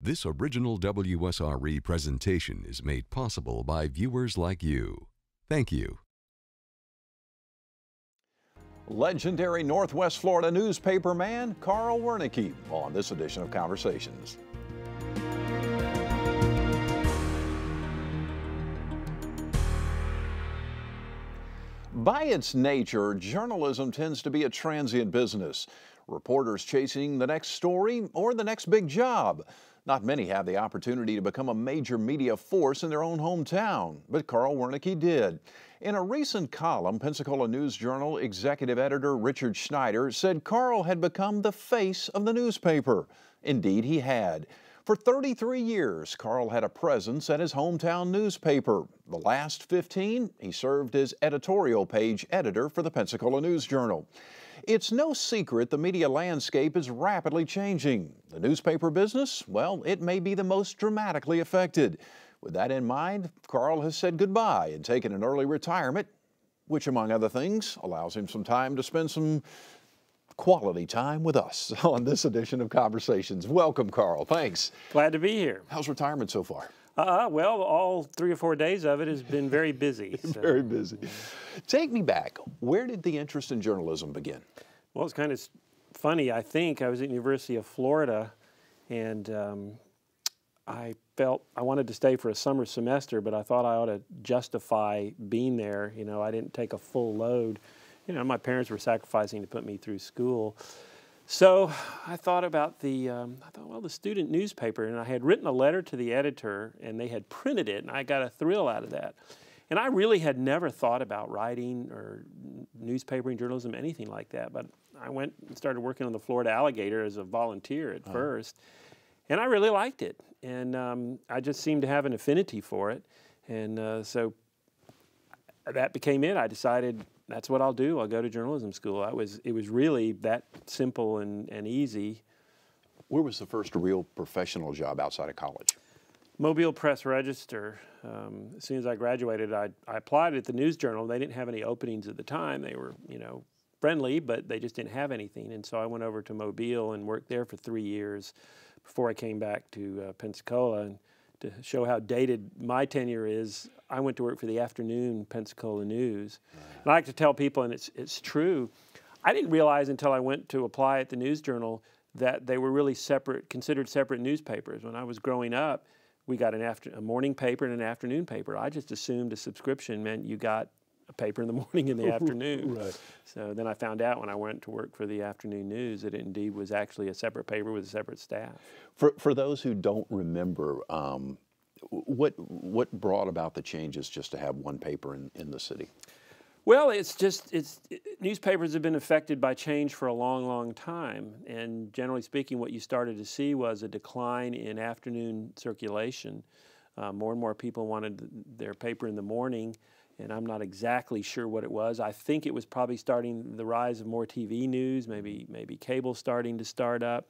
This original WSRE presentation is made possible by viewers like you. Thank you. Legendary Northwest Florida newspaper man Carl Wernicke on this edition of Conversations. By its nature, journalism tends to be a transient business. Reporters chasing the next story or the next big job. Not many have the opportunity to become a major media force in their own hometown, but Carl Wernicke did. In a recent column, Pensacola News Journal executive editor Richard Schneider said Carl had become the face of the newspaper. Indeed, he had. For 33 years, Carl had a presence at his hometown newspaper. The last 15, he served as editorial page editor for the Pensacola News Journal. It's no secret the media landscape is rapidly changing. The newspaper business, well, it may be the most dramatically affected. With that in mind, Carl has said goodbye and taken an early retirement, which, among other things, allows him some time to spend some quality time with us on this edition of Conversations. Welcome, Carl. Thanks. Glad to be here. How's retirement so far? Well, all 3 or 4 days of it has been very busy. So. Very busy. Take me back. Where did the interest in journalism begin? Well, it's kind of funny. I think I was at the University of Florida, and I felt I wanted to stay for a summer semester, but I thought I ought to justify being there. You know, I didn't take a full load. You know, my parents were sacrificing to put me through school. So I thought about the student newspaper, and I had written a letter to the editor, and they had printed it, and I got a thrill out of that. And I really had never thought about writing or newspapering, journalism, anything like that. But I went and started working on the Florida Alligator as a volunteer at first, and I really liked it. And I just seemed to have an affinity for it. And so that became it. I decided that's what I'll do. I'll go to journalism school. It was really that simple and easy. Where was the first real professional job outside of college? Mobile Press Register. As soon as I graduated, I applied at the News Journal. They didn't have any openings at the time. They were, you know, friendly, but they just didn't have anything. And so I went over to Mobile and worked there for 3 years before I came back to Pensacola. And to show how dated my tenure is, I went to work for the afternoon Pensacola News. And I like to tell people, and it's true, I didn't realize until I went to apply at the News Journal that they were really considered separate newspapers. When I was growing up, we got a morning paper and an afternoon paper. I just assumed a subscription meant you got a paper in the morning and the afternoon. Right. So then I found out when I went to work for the afternoon news that it indeed was actually a separate paper with a separate staff. For those who don't remember, what brought about the changes just to have one paper in the city? Well, newspapers have been affected by change for a long, long time. And generally speaking, what you started to see was a decline in afternoon circulation. More and more people wanted their paper in the morning, and I'm not exactly sure what it was. I think it was probably starting the rise of more TV news, maybe cable starting to start up.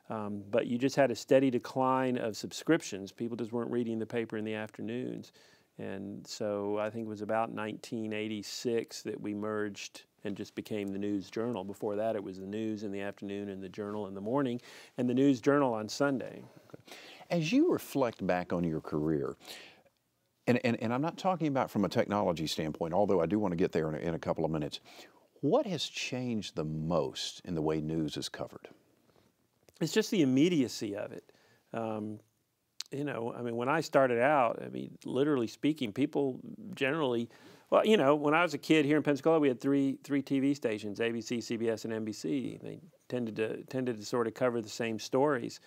But you just had a steady decline of subscriptions. People just weren't reading the paper in the afternoons. And so I think it was about 1986 that we merged and just became the News Journal. Before that, it was the News in the afternoon and the Journal in the morning, and the News Journal on Sunday. Okay. As you reflect back on your career, and I'm not talking about from a technology standpoint, although I do want to get there in a couple of minutes, what has changed the most in the way news is covered? It's just the immediacy of it. You know, I mean, when I started out, I mean, literally speaking, people generally, well, you know, when I was a kid here in Pensacola, we had three TV stations, ABC, CBS, and NBC. They tended to sort of cover the same stories.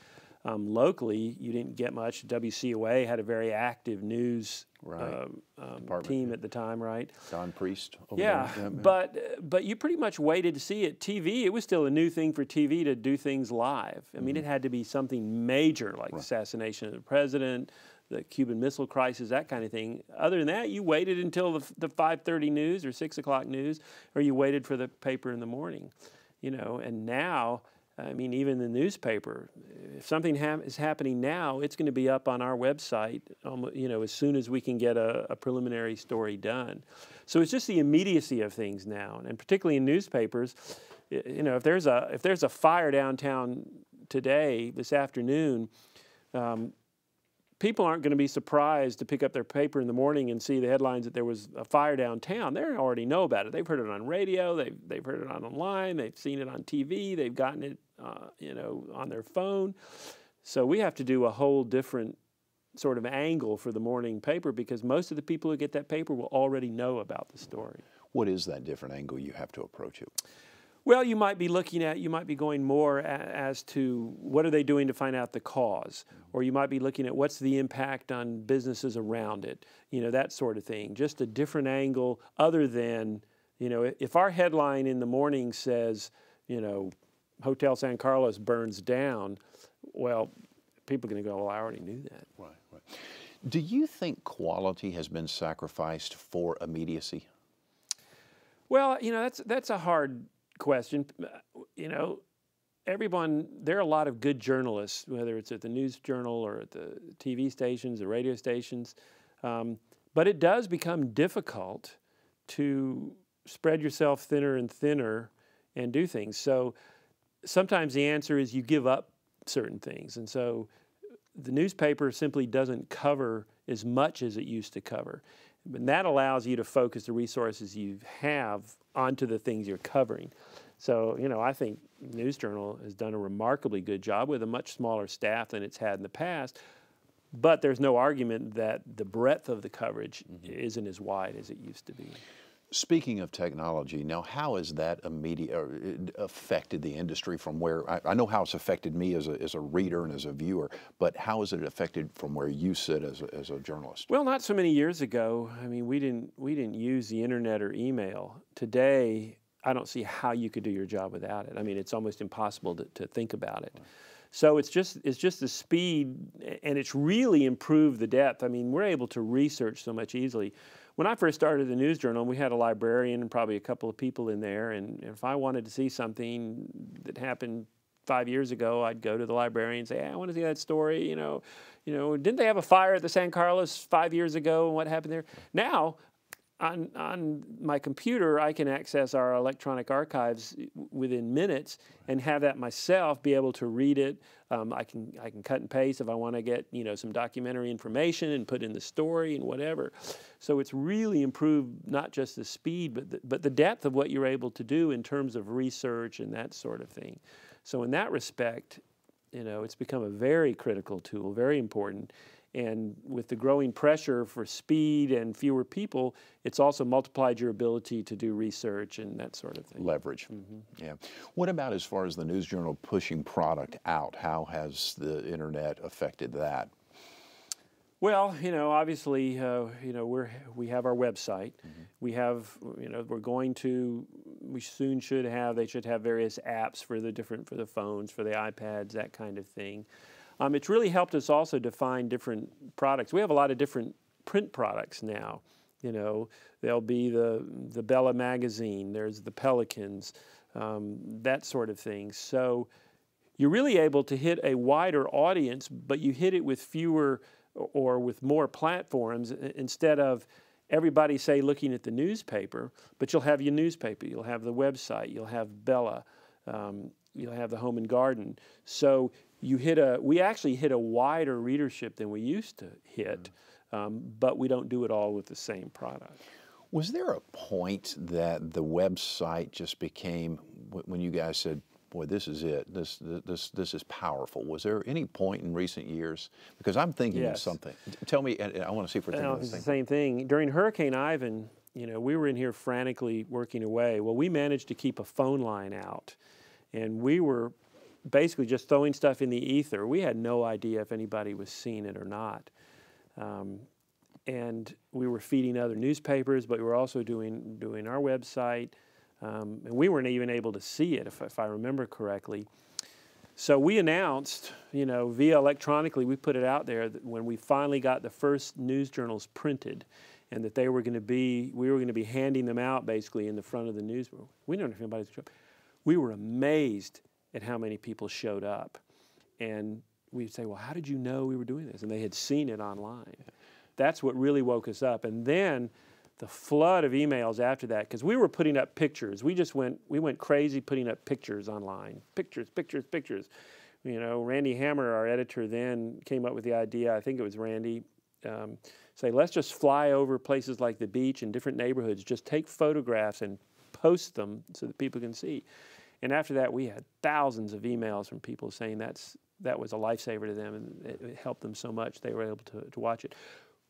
Locally, you didn't get much. WCOA had a very active news team at the time, right? Don Priest. Yeah, but you pretty much waited to see it. TV, it was still a new thing for TV to do things live. I mean, it had to be something major, like the assassination of the president, the Cuban Missile Crisis, that kind of thing. Other than that, you waited until the 5:30 news or 6 o'clock news, or you waited for the paper in the morning. You know, and now, I mean, even the newspaper, if something is happening now, it's going to be up on our website, you know, as soon as we can get a preliminary story done. So it's just the immediacy of things now, and particularly in newspapers. You know, if there's a fire downtown today, this afternoon, people aren't going to be surprised to pick up their paper in the morning and see the headlines that there was a fire downtown. They already know about it. They've heard it on radio. They've heard it online. They've seen it on TV. They've gotten it, on their phone. So we have to do a whole different sort of angle for the morning paper because most of the people who get that paper will already know about the story. What is that different angle you have to approach it? Well, you might be going more as to what are they doing to find out the cause, or you might be looking at what's the impact on businesses around it, that sort of thing. Just a different angle other than, if our headline in the morning says, Hotel San Carlos burns down, well, people are going to go, well, I already knew that. Right, right. Do you think quality has been sacrificed for immediacy? Well, that's a hard question. There are a lot of good journalists, whether it's at the News Journal or at the TV stations, the radio stations, but it does become difficult to spread yourself thinner and thinner and do things. So sometimes the answer is you give up certain things, and so the newspaper simply doesn't cover as much as it used to cover. And that allows you to focus the resources you have onto the things you're covering. So, I think News Journal has done a remarkably good job with a much smaller staff than it's had in the past. But there's no argument that the breadth of the coverage isn't as wide as it used to be. Speaking of technology, now how has that affected the industry from where, I know how it's affected me as a reader and as a viewer, but how has it affected from where you sit as a journalist? Well, not so many years ago. I mean, we didn't use the internet or email. Today, I don't see how you could do your job without it. I mean, it's almost impossible to think about it. Right. So it's just the speed, and it's really improved the depth. I mean, we're able to research so much easily. When I first started the News Journal, we had a librarian and probably a couple of people in there, and if I wanted to see something that happened 5 years ago, I'd go to the librarian and say, hey, I want to see that story, didn't they have a fire at the San Carlos 5 years ago, and what happened there? Now, on my computer, I can access our electronic archives within minutes and have that myself, be able to read it. I can cut and paste if I want to get some documentary information and put in the story and whatever. So it's really improved not just the speed, but the depth of what you're able to do in terms of research and that sort of thing. So in that respect, it's become a very critical tool, very important. And with the growing pressure for speed and fewer people, it's also multiplied your ability to do research and that sort of thing. Leverage. Yeah. What about as far as the News Journal pushing product out? How has the internet affected that? Well, obviously, we have our website. We have, we soon should have, they should have various apps for the phones, for the iPads, that kind of thing. It's really helped us also define different products. We have a lot of different print products now. There'll be the Bella magazine, there's the Pelicans, that sort of thing. So you're really able to hit a wider audience, but you hit it with fewer or with more platforms instead of everybody, say, looking at the newspaper, but you'll have your newspaper, you'll have the website, you'll have Bella, you'll have the Home and Garden. So we actually hit a wider readership than we used to hit, but we don't do it all with the same product. Was there a point that the website just became, when you guys said, boy, this is it, this is powerful? Was there any point in recent years? Because I'm thinking of something. Tell me, I want to see if we're thinking of the same thing. It's the same thing. During Hurricane Ivan, we were in here frantically working away. Well, we managed to keep a phone line out, and we were basically just throwing stuff in the ether. We had no idea if anybody was seeing it or not. And we were feeding other newspapers, but we were also doing our website. And we weren't even able to see it, if I remember correctly. So we announced, via electronically, we put it out there that when we finally got the first news journals printed, and that we were going to be handing them out basically in the front of the newsroom. We didn't know if anybody was. We were amazed at how many people showed up. And we'd say, well, how did you know we were doing this? And they had seen it online. That's what really woke us up. And then the flood of emails after that, because we were putting up pictures. We went crazy putting up pictures online. Pictures, pictures, pictures. You know, Randy Hammer, our editor then, came up with the idea, I think it was Randy, say, let's just fly over places like the beach and different neighborhoods, just take photographs and post them so that people can see. And after that, we had thousands of emails from people saying that was a lifesaver to them, and it helped them so much they were able to watch it.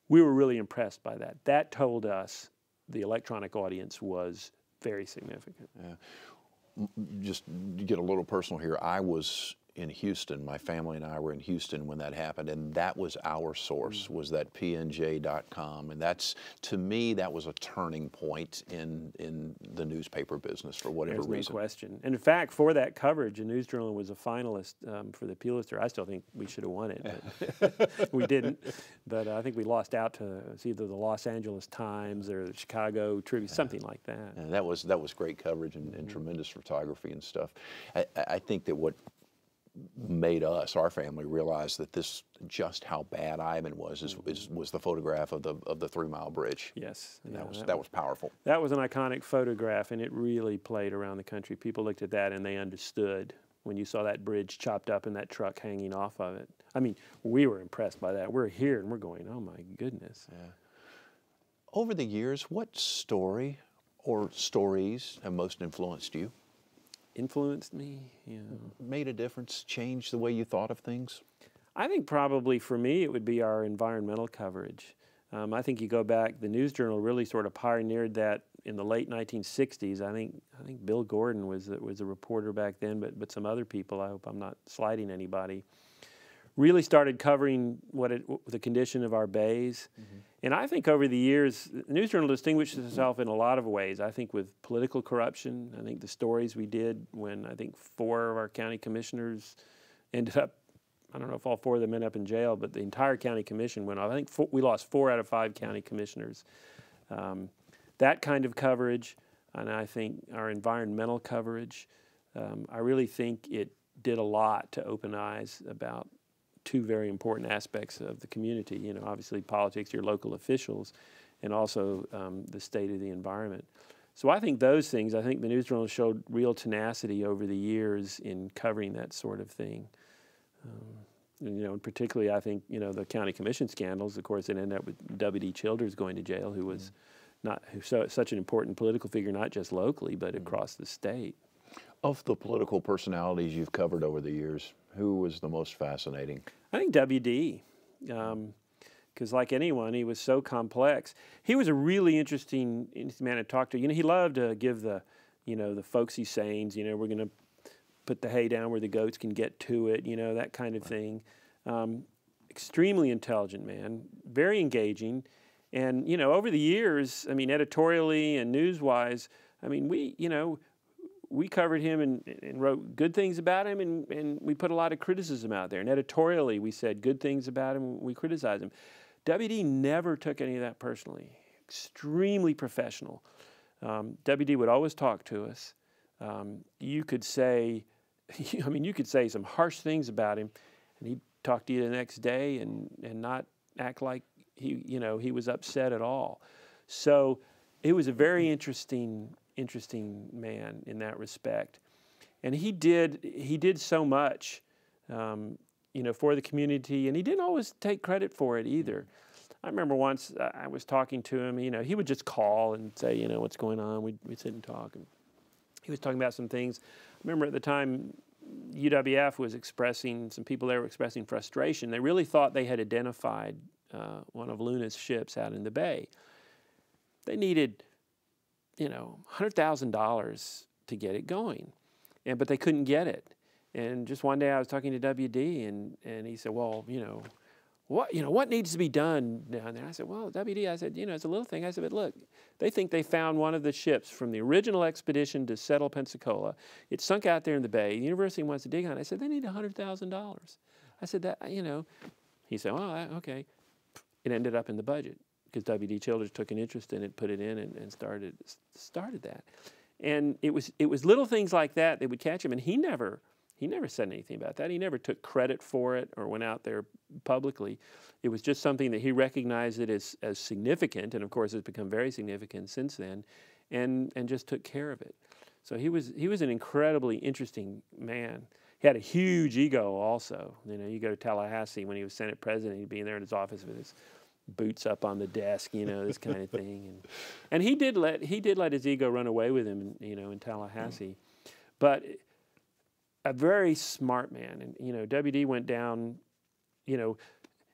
We were really impressed by that. That told us the electronic audience was very significant. Yeah. Just to get a little personal here, I was in Houston. My family and I were in Houston when that happened, and that was our source, was that pnj.com. And that's, to me, that was a turning point in the newspaper business for whatever reason. There's no question. And in fact, for that coverage, the News Journal was a finalist for the Pulitzer. I still think we should have won it, but we didn't. But I think we lost out to either the Los Angeles Times or the Chicago Tribune, something like that. And that was great coverage and tremendous photography and stuff. I think that what made us, our family, realize that just how bad Ivan was the photograph of the 3 Mile Bridge. Yes, and that was powerful. That was an iconic photograph, and it really played around the country. People looked at that and they understood when you saw that bridge chopped up and that truck hanging off of it. I mean, we were impressed by that. We're here and we're going, oh my goodness. Yeah. Over the years, what story or stories have most influenced you? Influenced me, yeah. Made a difference, changed the way you thought of things? I think probably for me it would be our environmental coverage. I think you go back, the News Journal really sort of pioneered that in the late 1960s. I think Bill Gordon was a reporter back then, but some other people, I hope I'm not slighting anybody, really started covering the condition of our bays. Mm-hmm. And I think over the years, the News Journal distinguishes itself in a lot of ways. I think with political corruption. I think the stories we did when I think 4 of our county commissioners ended up, I don't know if all 4 of them ended up in jail, but the entire county commission went off. I think we lost 4 out of 5 county commissioners. That kind of coverage, and I think our environmental coverage, I really think it did a lot to open eyes about 2 very important aspects of the community. You know, obviously politics, your local officials, and also the state of the environment. So I think those things, I think the News Journal showed real tenacity over the years in covering that sort of thing. And, you know, and particularly I think, you know, the county commission scandals, of course, it ended up with W.D. Childers going to jail, who was such an important political figure, not just locally, but across the state. Of the political personalities you've covered over the years, who was the most fascinating? I think W.D., because like anyone, he was so complex. He was a really interesting man to talk to. You know, he loved to give the folksy sayings, you know, we're going to put the hay down where the goats can get to it, you know, that kind of thing. Extremely intelligent man, very engaging. And, you know, over the years, I mean, editorially and news-wise, I mean, we covered him and wrote good things about him, and we put a lot of criticism out there. And editorially, we said good things about him, we criticized him. W.D. never took any of that personally. Extremely professional. W.D. would always talk to us. You could say, I mean, you could say some harsh things about him, and he'd talk to you the next day and not act like he was upset at all. So it was a very interesting man in that respect, and he did so much, for the community, and he didn't always take credit for it either. I remember once I was talking to him. You know, he would just call and say, you know, what's going on. We'd sit and talk, and he was talking about some things. I remember at the time UWF was some people there were expressing frustration. They really thought they had identified one of Luna's ships out in the bay. They needed, $100,000 to get it going, but they couldn't get it. And just one day I was talking to WD, and he said, well, what needs to be done down there? I said, well, WD, I said, it's a little thing. I said, but look, they think they found one of the ships from the original expedition to settle Pensacola. It sunk out there in the bay. The university wants to dig on it. I said, they need $100,000. I said, that, He said, oh, okay. It ended up in the budget because W.D. Childers took an interest in it, put it in, and started that. And it was little things like that would catch him, and he never said anything about that. He never took credit for it or went out there publicly. It was just something that he recognized it as significant, and of course it's become very significant since then, and just took care of it. So he was an incredibly interesting man. He had a huge ego also. You know, you go to Tallahassee when he was Senate president, he'd be in there in his office with his boots up on the desk, you know, this kind of thing. And he did let his ego run away with him, you know, in Tallahassee. But a very smart man. And, you know, WD went down, you know,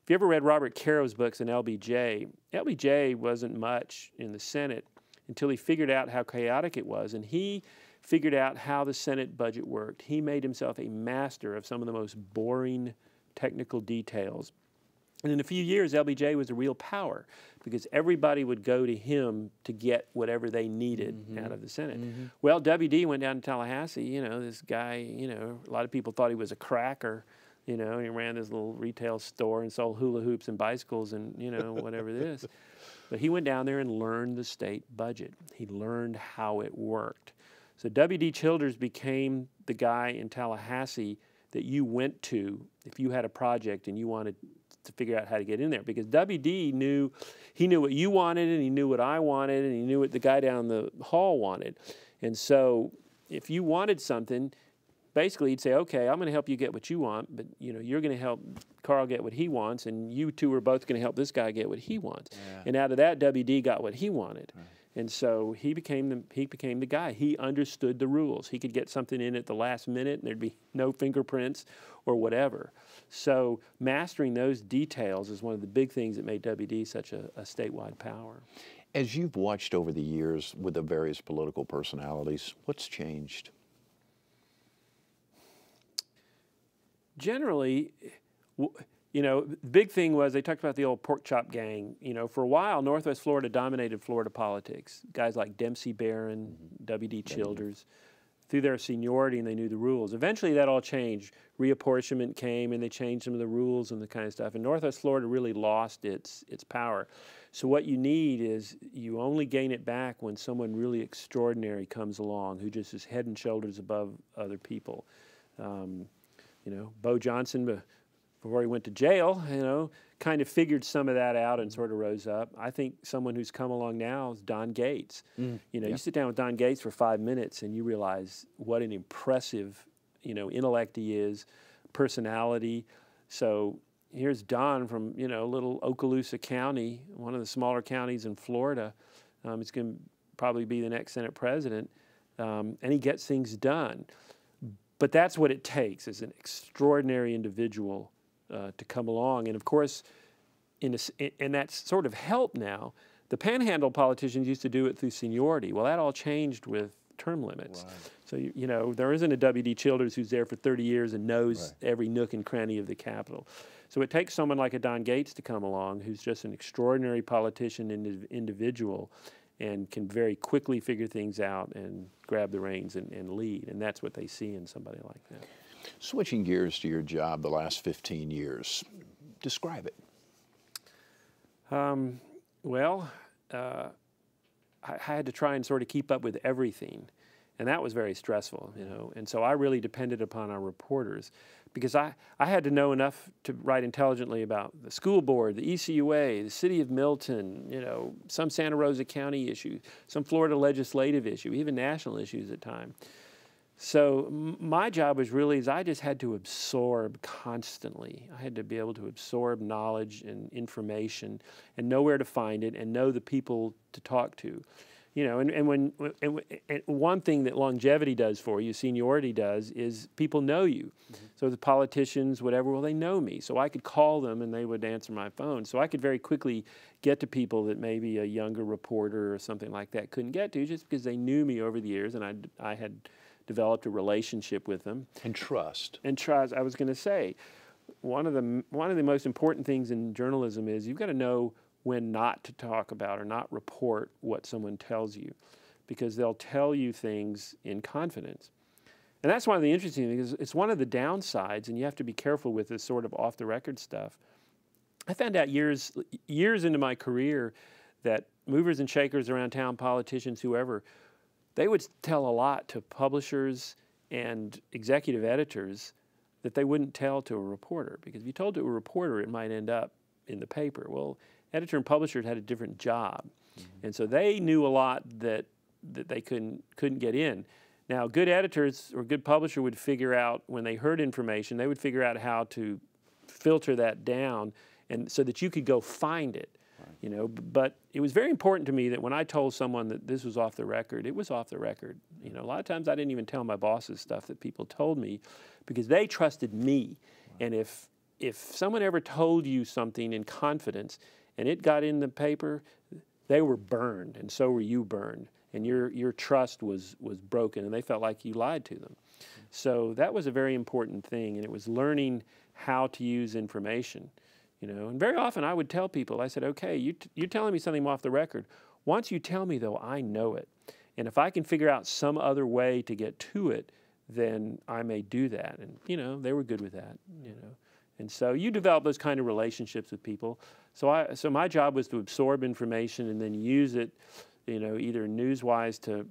if you ever read Robert Caro's books on LBJ wasn't much in the Senate until he figured out how chaotic it was. And he figured out how the Senate budget worked. He made himself a master of some of the most boring technical details. And in a few years, LBJ was a real power because everybody would go to him to get whatever they needed out of the Senate. Well, WD went down to Tallahassee, you know, this guy, you know, a lot of people thought he was a cracker, you know, and he ran this little retail store and sold hula hoops and bicycles and, you know, whatever this. But he went down there and learned the state budget. He learned how it worked. So W.D. Childers became the guy in Tallahassee that you went to if you had a project and you wanted to figure out how to get in there, because WD knew what you wanted, and he knew what I wanted, and he knew what the guy down the hall wanted. And so if you wanted something, basically he'd say, okay, I'm going to help you get what you want, but you know, you're going to help Carl get what he wants, and you two are both going to help this guy get what he wants. Yeah. And out of that, WD got what he wanted. Right. And so he became the guy. He understood the rules. He could get something in at the last minute and there'd be no fingerprints or whatever. So mastering those details is one of the big things that made WD such a statewide power. As you've watched over the years with the various political personalities, what's changed? Generally, you know, the big thing was they talked about the old pork chop gang. You know, for a while, Northwest Florida dominated Florida politics. Guys like Dempsey Barron, W.D. Childers, through their seniority, and they knew the rules. Eventually, that all changed. Reapportionment came, and they changed some of the rules and the kind of stuff. And Northwest Florida really lost its power. So what you need is you only gain it back when someone really extraordinary comes along who just is head and shoulders above other people. You know, Bo Johnson, before he went to jail, you know, kind of figured some of that out and sort of rose up. I think someone who's come along now is Don Gates. You know, you sit down with Don Gates for 5 minutes and you realize what an impressive, you know, intellect he is, personality. So here's Don from, you know, little Okaloosa County, one of the smaller counties in Florida. He's going to probably be the next Senate president, and he gets things done. But that's what it takes, is an extraordinary individual to come along. And of course, and that's sort of helped now. The Panhandle politicians used to do it through seniority. Well, that all changed with term limits. Right. So, you know, there isn't a W.D. Childers who's there for 30 years and knows every nook and cranny of the Capitol. So it takes someone like a Don Gates to come along who's just an extraordinary politician and individual and can very quickly figure things out and grab the reins and lead. And that's what they see in somebody like that. Switching gears to your job the last 15 years, describe it. Well, I had to try and sort of keep up with everything. And that was very stressful, you know. And so I really depended upon our reporters because I had to know enough to write intelligently about the school board, the ECUA, the city of Milton, you know, some Santa Rosa County issue, some Florida legislative issue, even national issues at times. So my job was really, I just had to absorb constantly. I had to be able to absorb knowledge and information and know where to find it and know the people to talk to. You know, and one thing that longevity does for you, seniority does, is people know you. So the politicians, whatever, well, they know me. So I could call them and they would answer my phone. So I could very quickly get to people that maybe a younger reporter or something like that couldn't get to just because they knew me over the years and I had developed a relationship with them. And trust. And trust, I was going to say, one of the most important things in journalism is you've got to know when not to talk about or not report what someone tells you, because they'll tell you things in confidence. And that's one of the interesting things. It's one of the downsides, and you have to be careful with this sort of off-the-record stuff. I found out years into my career that movers and shakers around town, politicians, whoever, they would tell a lot to publishers and executive editors that they wouldn't tell to a reporter, because if you told to a reporter, it might end up in the paper. Well, editor and publisher had a different job, and so they knew a lot that they couldn't get in. Now, good editors or good publisher would figure out, when they heard information, they would figure out how to filter that down, and so that you could go find it. You know, but it was very important to me that when I told someone that this was off the record, it was off the record. You know, a lot of times I didn't even tell my bosses stuff that people told me, because they trusted me. And if someone ever told you something in confidence and it got in the paper, they were burned, and so were you burned. And your trust was broken, and they felt like you lied to them. So that was a very important thing, and it was learning how to use information. You know, and very often I would tell people, I said, okay, you're telling me something off the record. Once you tell me, though, I know it. And if I can figure out some other way to get to it, then I may do that. And, you know, they were good with that, you know. And so you develop those kind of relationships with people. So my job was to absorb information and then use it, you know, either news-wise to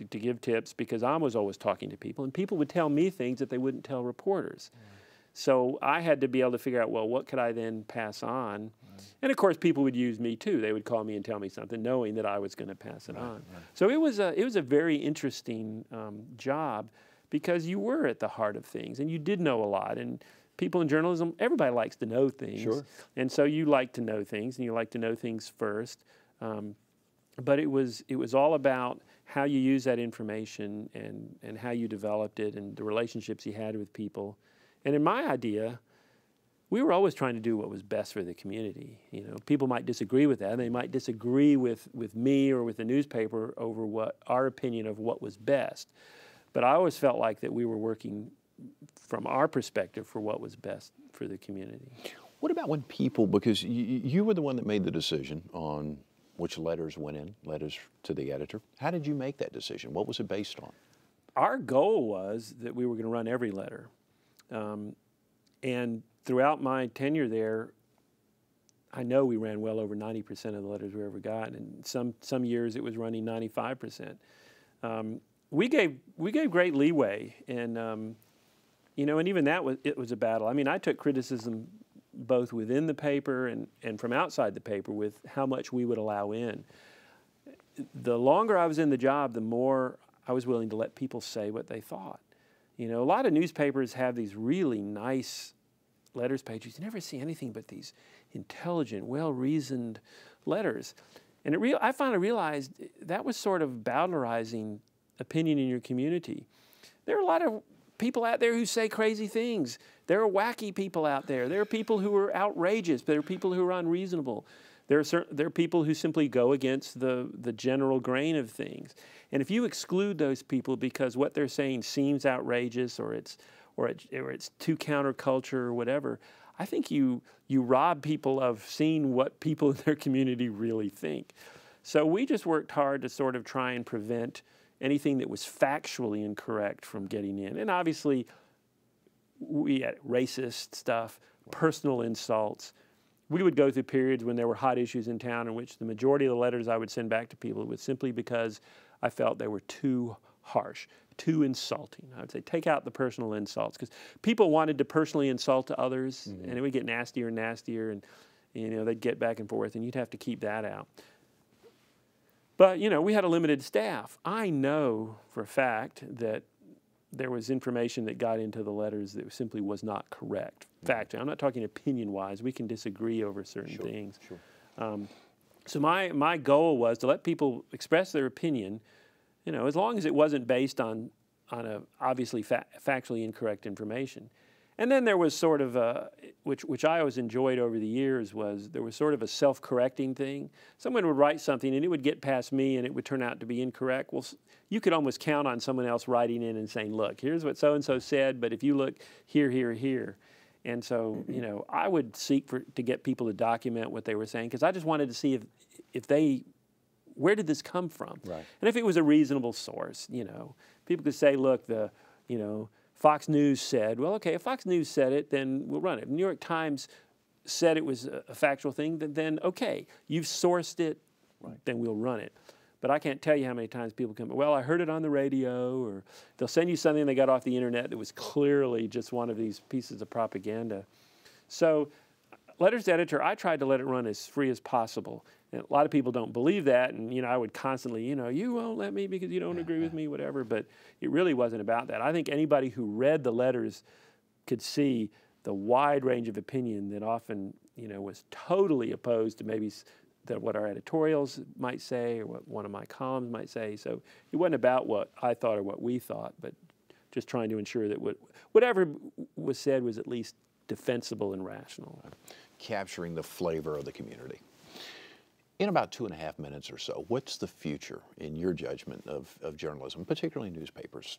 give tips, because I was always talking to people, and people would tell me things that they wouldn't tell reporters. So I had to be able to figure out, well, what could I then pass on? Right. And of course, people would use me too. They would call me and tell me something, knowing that I was going to pass it on. Right. So it was a very interesting job, because you were at the heart of things, and you did know a lot. And people in journalism, everybody likes to know things. Sure. And so you like to know things, and you like to know things first. But it was all about how you use that information, and how you developed it, and the relationships you had with people. And in my idea, we were always trying to do what was best for the community. You know, people might disagree with that. They might disagree with me or with the newspaper over what our opinion of what was best. But I always felt like that we were working from our perspective for what was best for the community. What about when people, because you were the one that made the decision on which letters went in, letters to the editor. How did you make that decision? What was it based on? Our goal was that we were going to run every letter. And throughout my tenure there, I know we ran well over 90% of the letters we ever got, and some years it was running 95%. We gave great leeway, and you know, and even that was a battle. I mean, I took criticism both within the paper and from outside the paper with how much we would allow in. The longer I was in the job, the more I was willing to let people say what they thought. You know, a lot of newspapers have these really nice letters pages. You never see anything but these intelligent, well-reasoned letters. And I finally realized that was sort of bowdlerizing opinion in your community. There are a lot of people out there who say crazy things. There are wacky people out there. There are people who are outrageous. There are people who are unreasonable. There are people who simply go against the general grain of things. And if you exclude those people because what they're saying seems outrageous, or it's too counterculture or whatever, I think you rob people of seeing what people in their community really think. So we just worked hard to sort of try and prevent anything that was factually incorrect from getting in. And obviously, we had racist stuff, personal insults. We would go through periods when there were hot issues in town in which the majority of the letters I would send back to people was simply because I felt they were too harsh, too insulting. I would say, take out the personal insults, because people wanted to personally insult others, and it would get nastier and nastier, and you know, they'd get back and forth, and you'd have to keep that out. But you know, we had a limited staff. I know for a fact that there was information that got into the letters that simply was not correct. Fact, I'm not talking opinion-wise. We can disagree over certain things. Sure. So my goal was to let people express their opinion, you know, as long as it wasn't based on a obviously factually incorrect information. And then there was sort of a, which I always enjoyed over the years, was there was sort of a self-correcting thing. Someone would write something and it would get past me and it would turn out to be incorrect. Well, you could almost count on someone else writing in and saying, look, here's what so-and-so said, but if you look here, here, here. And so, you know, I would seek to get people to document what they were saying, because I just wanted to see where did this come from? Right. And if it was a reasonable source, you know, people could say, look, Fox News said, well, okay, if Fox News said it, then we'll run it. If the New York Times said it was a factual thing, then okay, you've sourced it, right, then we'll run it. But I can't tell you how many times people come, well, I heard it on the radio, or they'll send you something they got off the internet that was clearly just one of these pieces of propaganda. So letters to editor, I tried to let it run as free as possible. And a lot of people don't believe that, and I would constantly, you won't let me because you don't agree with me, whatever. But it really wasn't about that. I think anybody who read the letters could see the wide range of opinion that often, was totally opposed to maybe what our editorials might say or what one of my columns might say. So it wasn't about what I thought or what we thought, but just trying to ensure that whatever was said was at least defensible and rational. Capturing the flavor of the community. In about 2.5 minutes or so, what's the future, in your judgment, of journalism, particularly newspapers?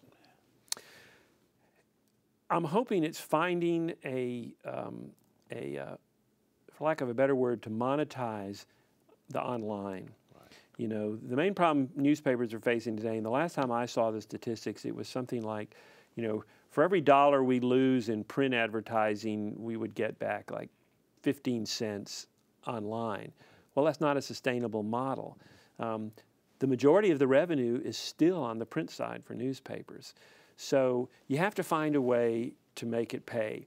I'm hoping it's finding for lack of a better word, to monetize the online. Right. The main problem newspapers are facing today, and the last time I saw the statistics, it was something like, for every $1 we lose in print advertising, we would get back like 15 cents online. Well, that's not a sustainable model. The majority of the revenue is still on the print side for newspapers. So you have to find a way to make it pay.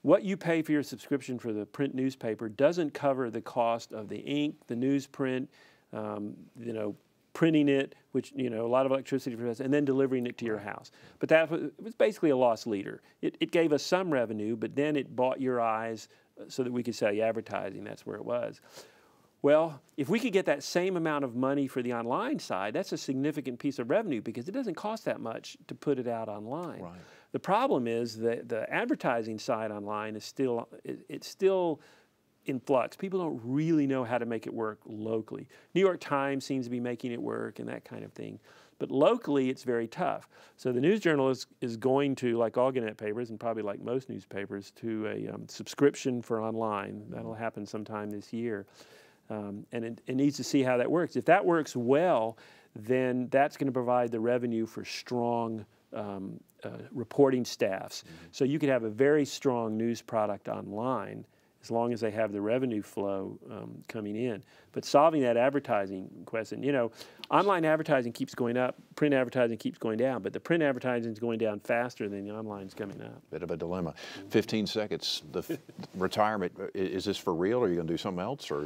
What you pay for your subscription for the print newspaper doesn't cover the cost of the ink, the newsprint, printing it, which, a lot of electricity for us, and then delivering it to your house. But that was basically a loss leader. It gave us some revenue, but then it bought your eyes so that we could sell you advertising. That's where it was. Well, if we could get that same amount of money for the online side, that's a significant piece of revenue because it doesn't cost that much to put it out online. Right. The problem is that the advertising side online is still in flux. People don't really know how to make it work locally. New York Times seems to be making it work and that kind of thing. But locally, it's very tough. So the News Journal is going to, like all Gannett papers, and probably like most newspapers, to a subscription for online. That'll happen sometime this year. And it needs to see how that works. If that works well, then that's going to provide the revenue for strong reporting staffs. Mm-hmm. So you could have a very strong news product online as long as they have the revenue flow coming in. But solving that advertising question, online advertising keeps going up, print advertising keeps going down, but the print advertising is going down faster than the online is coming up. Bit of a dilemma. 15 seconds. The retirement, is this for real, or are you going to do something else? Or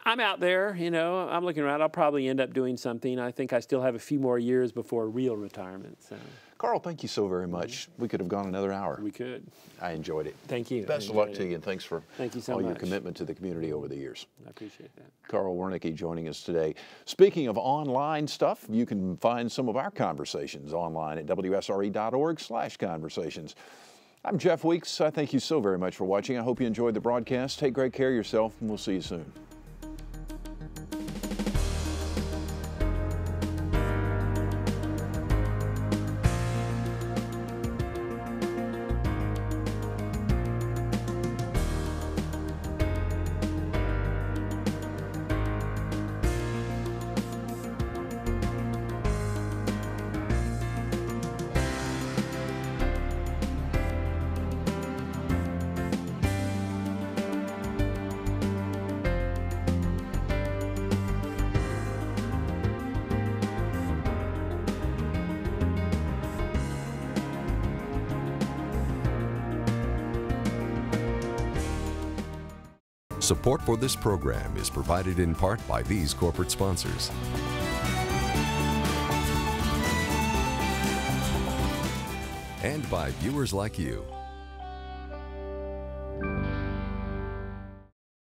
I'm out there, I'm looking around. I'll probably end up doing something. I think I still have a few more years before real retirement. So. Carl, thank you so very much. We could have gone another hour. We could. I enjoyed it. Thank you. Best of luck to you, and thanks for all your commitment to the community over the years. I appreciate that. Carl Wernicke joining us today. Speaking of online stuff, you can find some of our conversations online at WSRE.org/conversations. I'm Jeff Weeks. I thank you so very much for watching. I hope you enjoyed the broadcast. Take great care of yourself, and we'll see you soon. Support for this program is provided in part by these corporate sponsors. And by viewers like you.